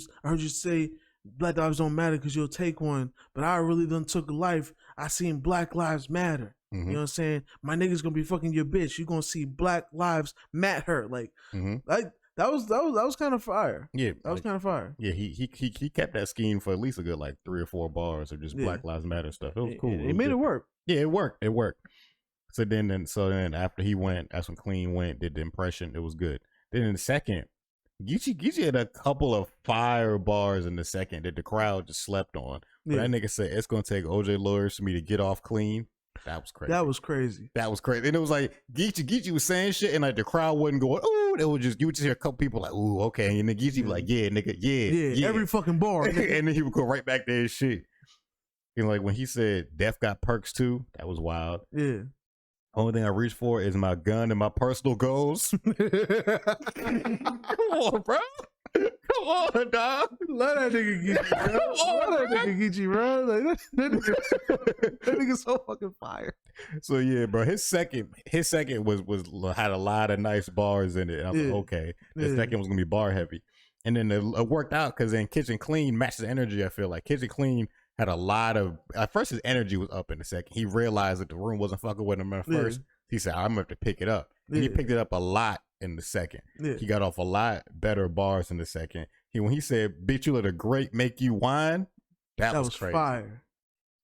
say Black lives don't matter because you'll take one, but I really done took a life. I seen Black Lives Matter. You know what I'm saying? My nigga's gonna be fucking your bitch. You gonna see Black Lives matter. Like like. That was kind of fire. Yeah, that was kind of fire. Yeah, he kept that scheme for at least a good like 3 or 4 bars of just Black Lives Matter stuff. It was cool. He made it work. Yeah, it worked. So then after he went, that's when Clean went, did the impression. It was good. Then in the second, Geechee had a couple of fire bars in the second that the crowd just slept on. But that nigga said it's gonna take OJ lawyers for me to get off clean. That was crazy. That was crazy. And it was like Geechee was saying shit, and like the crowd wasn't going, ooh, they would just, you would just hear a couple people like, ooh, okay, and then Geechee was like, yeah, nigga, yeah, every fucking bar. And then he would go right back to his shit. And like when he said Def got perks too, that was wild. Yeah. Only thing I reach for is my gun and my personal goals. Come on, bro. Come on, dog. Let that nigga get you, bro. Let that nigga get you, bro. Like, that nigga's so fucking fire. So yeah, bro. His second was had a lot of nice bars in it. And I was like, okay, the second was gonna be bar heavy, and then it worked out because then Kitchen Clean matched his energy. I feel like Kitchen Clean had a lot of. At first, his energy was up in the second. He realized that the room wasn't fucking with him at first. He said, "I'm gonna have to pick it up." And he picked it up a lot in the second. He got off a lot better bars in the second. When he said, "Bitch, you let a grape make you wine," that was crazy. Fire.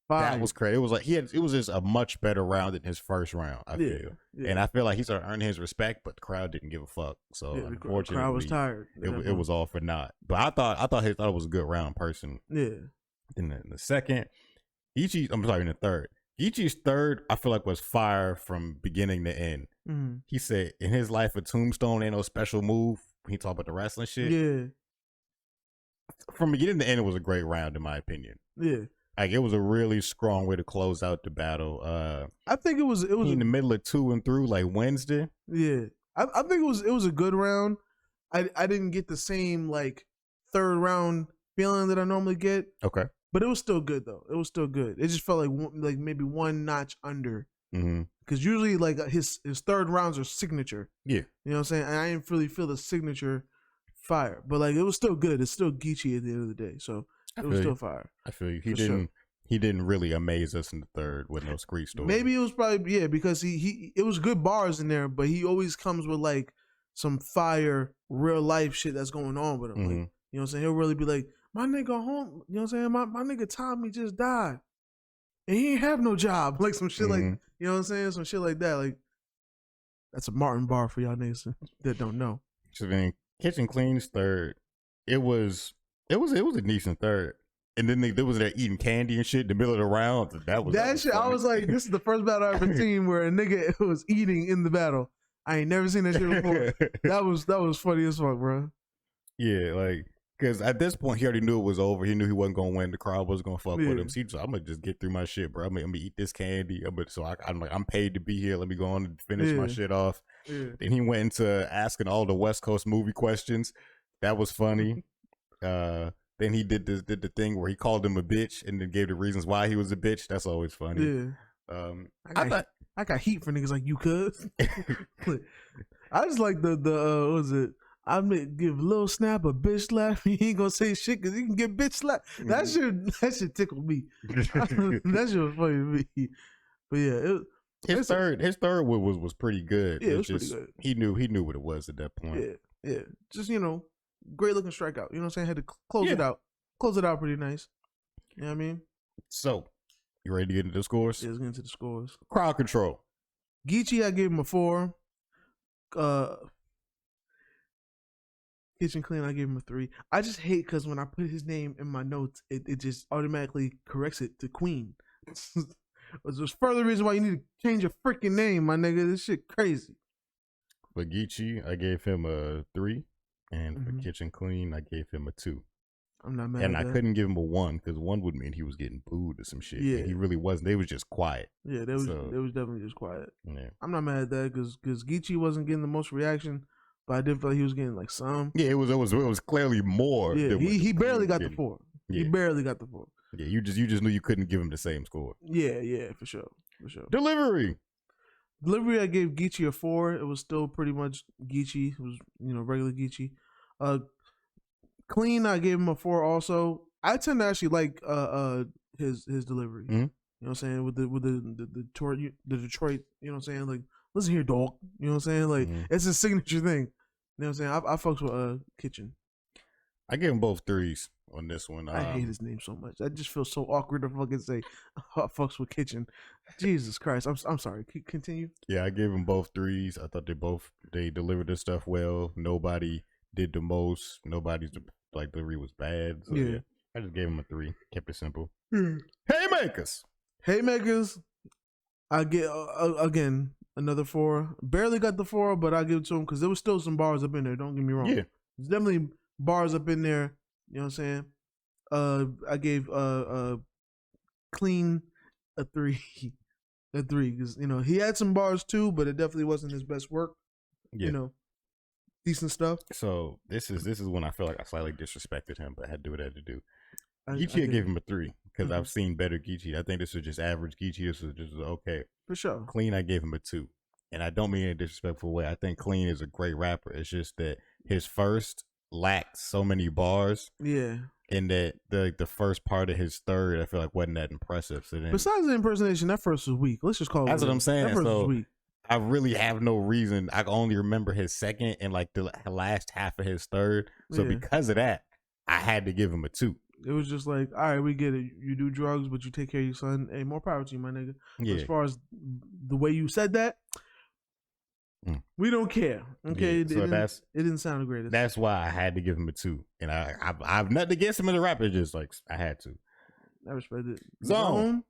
That was crazy. It was like it was just a much better round than his first round. I feel, and I feel like he started earning his respect, but the crowd didn't give a fuck. So unfortunately, the crowd was tired. It was all for naught. But I thought it was a good round, personally. Yeah. In the second, in the third. Geechee's third, I feel like was fire from beginning to end. Mm-hmm. He said, in his life, a tombstone ain't no special move. He talked about the wrestling shit. Yeah. From beginning to end, it was a great round, in my opinion. Yeah. Like, it was a really strong way to close out the battle. I think it was in the middle of 2 and through, like Wednesday. Yeah. I think it was a good round. I didn't get the same, like, third round feeling that I normally get. Okay. But it was still good though. It was still good. It just felt like maybe one notch under. Because usually like his third rounds are signature. Yeah. You know what I'm saying? And I didn't really feel the signature fire. But like it was still good. It's still Geechee at the end of the day. So it was still fire. I feel you. He didn't really amaze us in the third with no screech story. Maybe it was probably because it was good bars in there, but he always comes with like some fire real life shit that's going on with him. Like, you know what I'm saying? He'll really be like, my nigga home, you know what I'm saying? My nigga Tommy just died. And he ain't have no job. Like some shit like, you know what I'm saying? Some shit like that. Like, that's a Martin bar for y'all niggas that don't know. So then Kitchen Clean's third, it was a decent third. And then they was there eating candy and shit in the middle of the round. That was shit. I was like, this is the first battle I ever seen where a nigga was eating in the battle. I ain't never seen that shit before. that was funny as fuck, bro. Yeah, like, because at this point, he already knew it was over. He knew he wasn't going to win. The crowd wasn't going to fuck with him. So he was like, I'm going to just get through my shit, bro. I'm going to eat this candy. I'm paid to be here. Let me go on and finish my shit off. Then he went into asking all the West Coast movie questions. That was funny. Then he did the thing where he called him a bitch and then gave the reasons why he was a bitch. That's always funny. Yeah. I got heat for niggas like you, cuz. I just like the what was it? I give Lil Snap a bitch slap. He ain't gonna say shit because he can get bitch slap. That shit tickled me. That shit was funny to me. But yeah, his third was pretty good. Yeah, it was pretty good. He knew what it was at that point. Yeah. Just great looking strikeout. You know what I'm saying? Had to close it out. Close it out pretty nice. You know what I mean? So, you ready to get into the scores? Yeah, let's get into the scores. Crowd control. Geechee, I gave him a 4. Kitchen Clean, I gave him a 3. I just hate because when I put his name in my notes, it just automatically corrects it to Queen. There's further reason why you need to change your freaking name, my nigga. This shit crazy. For Geechee, I gave him a 3. And for Kitchen Clean, I gave him a 2. I'm not mad and at I that. couldn't give him a 1 because 1 would mean he was getting booed or some shit. Yeah. He really wasn't. They was just quiet. Yeah, they was definitely just quiet. Yeah. I'm not mad at that because Geechee wasn't getting the most reaction, but I did feel like he was getting like some. Yeah, it was clearly more. Yeah, he barely got the 4. Yeah. He barely got the 4. Yeah, you just knew you couldn't give him the same score. Yeah, for sure. Delivery, I gave Geechee a 4. It was still pretty much Geechee. It was regular Geechee. Clean, I gave him a 4 also. I tend to actually like his delivery. You know what I'm saying? With the Detroit, you know what I'm saying? Like, listen here, dog. You know what I'm saying? Like, it's a signature thing. You know what I'm saying? I fucks with Kitchen. I gave them both 3s on this one. I hate his name so much. I just feel so awkward to fucking say hot fucks with kitchen. Jesus Christ. I'm sorry. Continue. Yeah, I gave them both 3s. I thought they delivered their stuff well. Nobody did the most. Nobody's like delivery was bad. So yeah. I just gave them a 3. Kept it simple. Haymakers. I get again another 4. Barely got the 4, but I give it to him because there was still some bars up in there. Don't get me wrong. Yeah, there's definitely bars up in there. You know what I'm saying? I gave Clean a 3, a 3 because he had some bars too, but it definitely wasn't his best work. Yeah. Decent stuff. So this is when I feel like I slightly disrespected him, but I had to do what I had to do. Geechee, I gave him a 3 because I've seen better Geechee. I think this was just average Geechee. This was just okay. For sure. Clean, I gave him a 2. And I don't mean in a disrespectful way. I think Clean is a great rapper. It's just that his first lacked so many bars. Yeah. And that the first part of his third, I feel like wasn't that impressive. So then, besides the impersonation, that first was weak. Let's just call it. That's what I'm saying. That first was weak. I really have no reason. I only remember his second and like the last half of his third. So because of that, I had to give him a 2. It was just like, all right, we get it. You do drugs, but you take care of your son. Hey, more power to you, my nigga. Yeah. As far as the way you said that, we don't care. Okay, yeah. it didn't sound the greatest. That's why I had to give him a 2, and I've nothing against him in the rap. It's just like I had to. I respect it. Zone.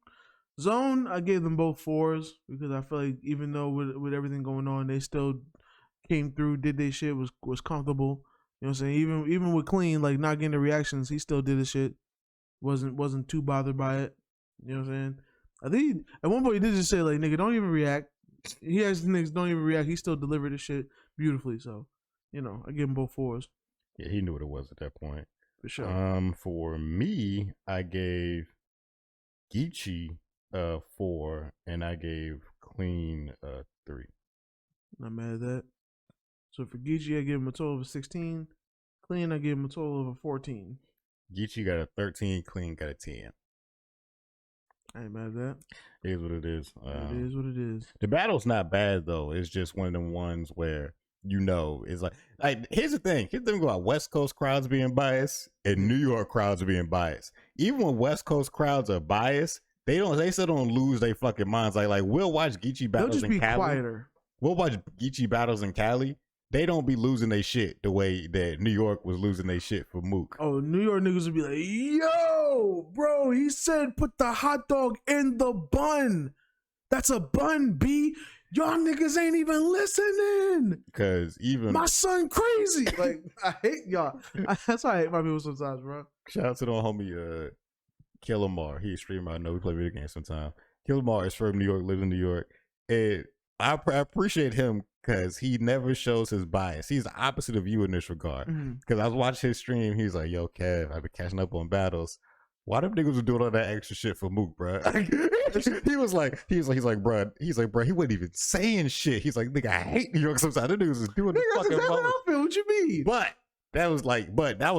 I gave them both 4s because I feel like even though with everything going on, they still came through, did their shit, was comfortable. You know what I'm saying? Even with Clean, like not getting the reactions, he still did his shit. Wasn't too bothered by it. You know what I'm saying? I think at one point he did just say like, nigga, don't even react. He asked the niggas don't even react. He still delivered his shit beautifully. So, I give him both 4s. Yeah, he knew what it was at that point. For sure. For me, I gave Geechee 4, and I gave Clean 3. Not mad at that. So for Geechee, I give him a total of 16. Clean, I give him a total of 14. Geechee got a 13. Clean got a 10. I ain't mad at that. It is what it is. It is what it is. The battle's not bad though. It's just one of them ones where it's like here's the thing. Here's the thing about West Coast crowds being biased and New York crowds being biased. Even when West Coast crowds are biased, they still don't lose their fucking minds. Like we'll watch Geechee battles They'll just in be Cali. Quieter. We'll watch Geechee battles in Cali. They don't be losing their shit the way that New York was losing their shit for Mook. Oh, New York niggas would be like, yo, bro, he said put the hot dog in the bun. That's a bun, B. Y'all niggas ain't even listening. Because even my son crazy. Like, I hate y'all. That's why I hate my people sometimes, bro. Shout out to the homie Killamar. He's a streamer. I know we play video games sometimes. Killamar is from New York, lives in New York. And I appreciate him because he never shows his bias. He's the opposite of you in this regard. Because I was watching his stream. He's like, yo, Kev, I've been catching up on battles. Why them niggas was doing all that extra shit for Mook, bro? He's like, bro, he wasn't even saying shit. He's like, nigga, I hate New York sometimes. Them niggas was doing the fucking what you mean? But that was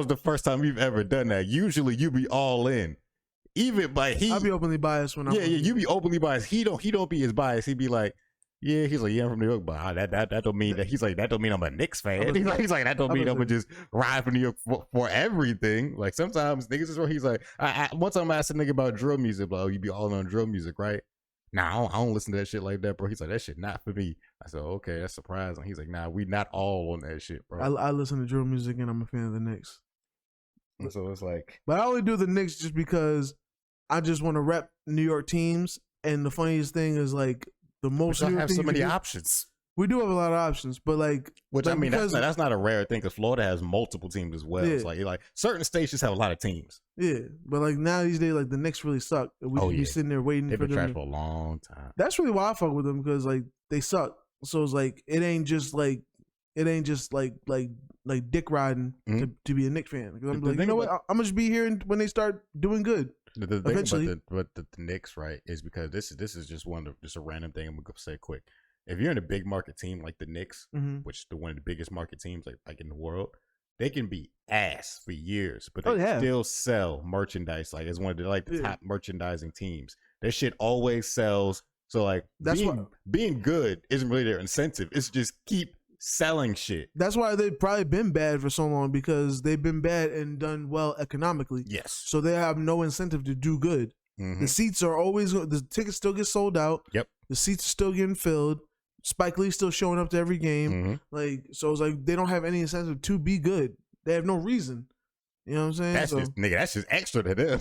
the first time we've ever done that. Usually you be all in. Even like I'll be openly biased when I'm you be openly biased. He don't be as biased. He'd be like, yeah, he's like, yeah, I'm from New York, but that don't mean that. He's like, that don't mean I'm a Knicks fan. He's like, that don't mean I'm gonna just ride for New York for everything. Like sometimes niggas is wrong. He's like, one time I asked a nigga about drill music, like, oh, you be all on drill music, right? Nah, I don't listen to that shit like that, bro. He's like, that shit not for me. I said, okay, that's surprising. He's like, nah, we not all on that shit, bro. I listen to drill music and I'm a fan of the Knicks. And so it's like, but I only do the Knicks just because I just want to rep New York teams. And the funniest thing is like, the most we have so many options. We do have a lot of options, but like, I mean, that's not a rare thing because Florida has multiple teams as well. Yeah. It's like certain states just have a lot of teams. Yeah, but like now these days, like the Knicks really suck. We should be sitting there waiting for them. They've been trash for a long time. That's really why I fuck with them because like they suck. So it's like it ain't just like dick riding to be a Knicks fan. Because I'm like, you know what? I'm gonna just be here when they start doing good. The thing eventually, but the Knicks, right, is because this is just just a random thing. I'm gonna say quick. If you're in a big market team like the Knicks, which is one of the biggest market teams like in the world, they can be ass for years, but they still sell merchandise. Like it's one of the top merchandising teams. Their shit always sells. So like being good isn't really their incentive. It's just keep selling shit. That's why they've probably been bad for so long, because they've been bad and done well economically. Yes. So they have no incentive to do good. The seats are always, the tickets still get sold out. Yep. The seats are still getting filled. Spike Lee's still showing up to every game. Like, so it's like they don't have any incentive to be good. They have no reason. You know what I'm saying? That's just, nigga, that's just extra to them.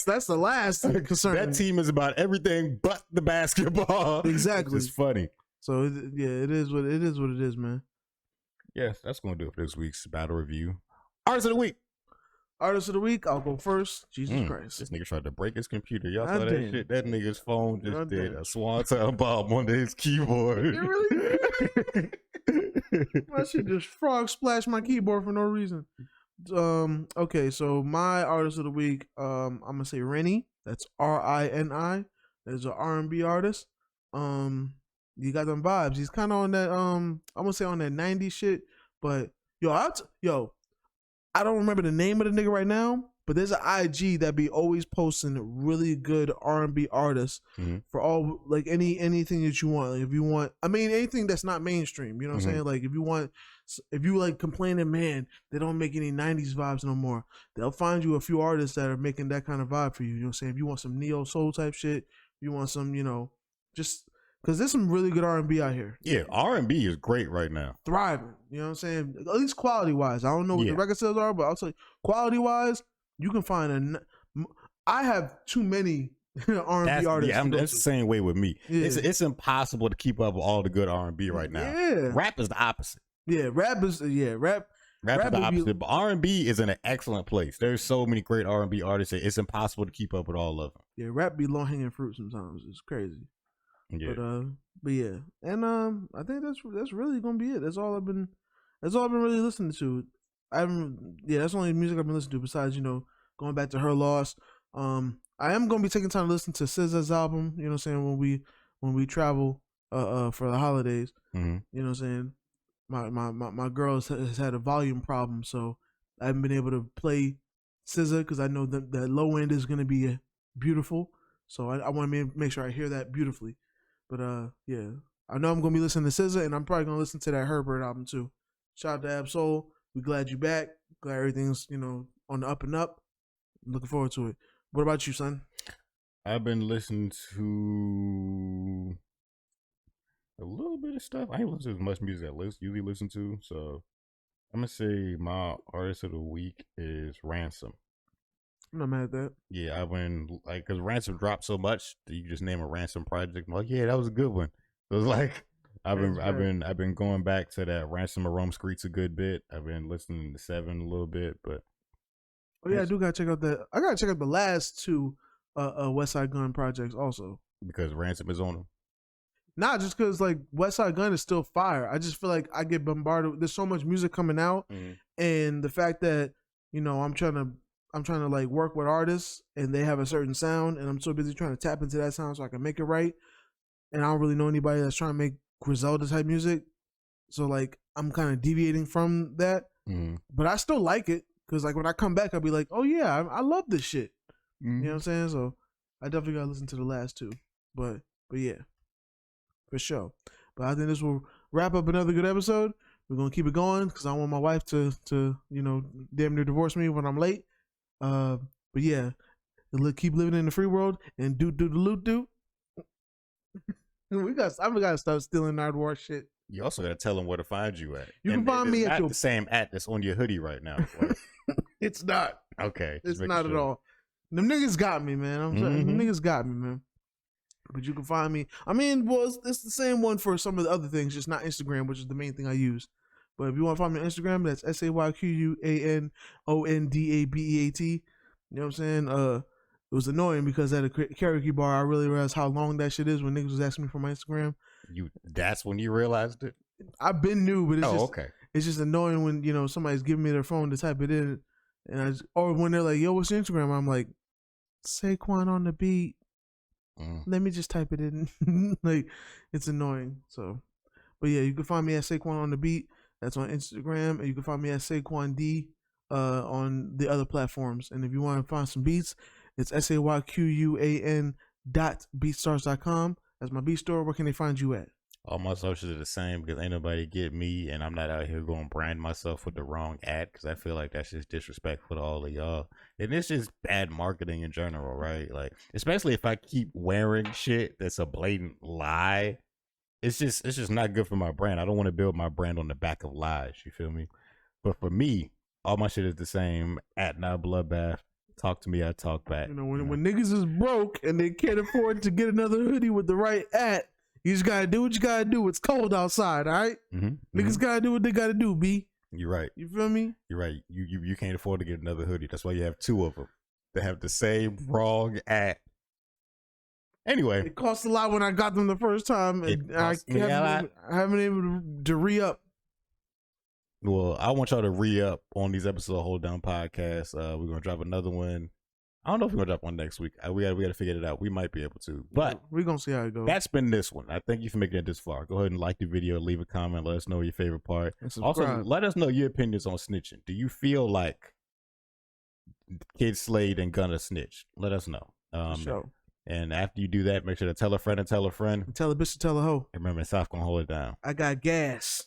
that's the last concern. That team is about everything but the basketball. Exactly. It's funny. So yeah, it is what it is, man. Yes, that's gonna do it for this week's battle review. Artist of the week. Artist of the week. I'll go first. Jesus Christ. This nigga tried to break his computer. Y'all saw God that damn. shit? That nigga's phone just God did damn. a swanton bomb on his keyboard. It really did. My shit just frog splashed my keyboard for no reason. Okay, so my artist of the week, I'm gonna say Rennie. That's Rini. There's an R&B artist. You got them vibes. He's kind of on that I'm gonna say on that 90s shit. But yo, I don't remember the name of the nigga right now, but there's an IG that be always posting really good R&B artists for all, like, anything that you want. Like, if you want, I mean, anything that's not mainstream, you know what I'm saying? Like, if you like complaining, man, they don't make any 90s vibes no more, they'll find you a few artists that are making that kind of vibe for you. You know what I'm saying? If you want some neo soul type shit, you want some, just because there's some really good R&B out here. Yeah, R&B is great right now. Thriving. You know what I'm saying? At least quality wise. I don't know what the record sales are, but I'll tell you, quality wise, you can find I have too many R&B artists. Yeah, that's the same way with me. Yeah. It's impossible to keep up with all the good R&B right now. Yeah. Rap is the opposite. Yeah, rap is the opposite, but R&B is in an excellent place. There's so many great R&B artists that it's impossible to keep up with all of them. Yeah, rap be low hanging fruit sometimes. It's crazy. Yeah. But yeah, and I think that's really gonna be it. That's all I've been really listening to. That's the only music I've been listening to besides going back to Her Loss. I am gonna be taking time to listen to SZA's album. You know what I'm saying, when we travel for the holidays. You know what I'm saying. My girl has had a volume problem, so I haven't been able to play SZA because I know that low end is gonna be beautiful. So I want to make sure I hear that beautifully. But yeah, I know I'm gonna be listening to SZA, and I'm probably gonna listen to that Herbert album too. Shout out to Ab-Soul. We glad you back. Glad everything's on the up and up. I'm looking forward to it. What about you, son? I've been listening to a little bit of stuff. I ain't listened to as much music as I usually listen to, so I'm gonna say my artist of the week is Ransom. I'm not mad at that. Yeah, I've been because Ransom dropped so much that you can just name a Ransom project. I'm like, yeah, that was a good one. So it's like I've been going back to that Ransom of Rome Streets a good bit. I've been listening to Seven a little bit, but yeah, I do gotta check out I gotta check out the last two West Side Gun projects also, because Ransom is on them. Not just because like West Side Gun is still fire. I just feel like I get bombarded. There's so much music coming out, and the fact that I'm trying to like work with artists and they have a certain sound, and I'm so busy trying to tap into that sound so I can make it right. And I don't really know anybody that's trying to make Griselda type music, so like I'm kind of deviating from that. But I still like it because like when I come back, I'll be like, oh yeah, I love this shit. You know what I'm saying? So I definitely gotta listen to the last two. But yeah, for sure. But I think this will wrap up another good episode. We're gonna keep it going because I want my wife to damn near divorce me when I'm late. But yeah, keep living in the free world and do the loot do. I'm gotta stop stealing Nardwar shit. You also gotta tell them where to find you at. You can find me at the same at that's on your hoodie right now. It's not. Okay, it's not at all. Them niggas got me, man. I'm sorry. Them niggas got me, man. But you can find me. I mean, it's the same one for some of the other things, just not Instagram, which is the main thing I use. But if you want to find me on Instagram, that's SAYQUANONDABEAT. You know what I'm saying? It was annoying because at a karaoke bar, I really realized how long that shit is when niggas was asking me for my Instagram. That's when you realized it? I've been new, but it's okay. It's just annoying when somebody's giving me their phone to type it in, and or when they're like, "Yo, what's your Instagram?" I'm like, "Saquon on the beat." Let me just type it in. Like, it's annoying. So, but yeah, you can find me at Saquon on the beat. That's on Instagram, and you can find me at Saquon D on the other platforms. And if you want to find some beats, it's SAYQUAN.beatstars.com. That's my beat store. Where can they find you at? All my socials are the same because ain't nobody get me, and I'm not out here going brand myself with the wrong ad because I feel like that's just disrespectful to all of y'all. And it's just bad marketing in general, right? Like, especially if I keep wearing shit that's a blatant lie. It's just not good for my brand. I don't want to build my brand on the back of lies. You feel me? But for me, all my shit is the same. At now Bloodbath. Talk to me, I talk back. You know, when niggas is broke and they can't afford to get another hoodie with the right at, you just gotta do what you gotta do. It's cold outside, all right? Niggas gotta do what they gotta do, B. You're right. You feel me? You're right. You can't afford to get another hoodie. That's why you have two of them. They have the same wrong at. Anyway, it cost a lot when I got them the first time, and I haven't been able to re-up. Well, I want y'all to re-up on these episodes of Hold Down Podcast. We're gonna drop another one. I don't know if we're gonna drop one next week. We gotta figure it out. We might be able to, but we're gonna see how it goes. That's been this one. I thank you for making it this far. Go ahead and like the video, leave a comment, let us know your favorite part. Also, let us know your opinions on snitching. Do you feel like Kyd Slade and Gunna snitch? Let us know. Sure. And after you do that, make sure to tell a friend and tell a friend. And tell a bitch to tell a hoe. And remember, South gonna hold it down. I got gas.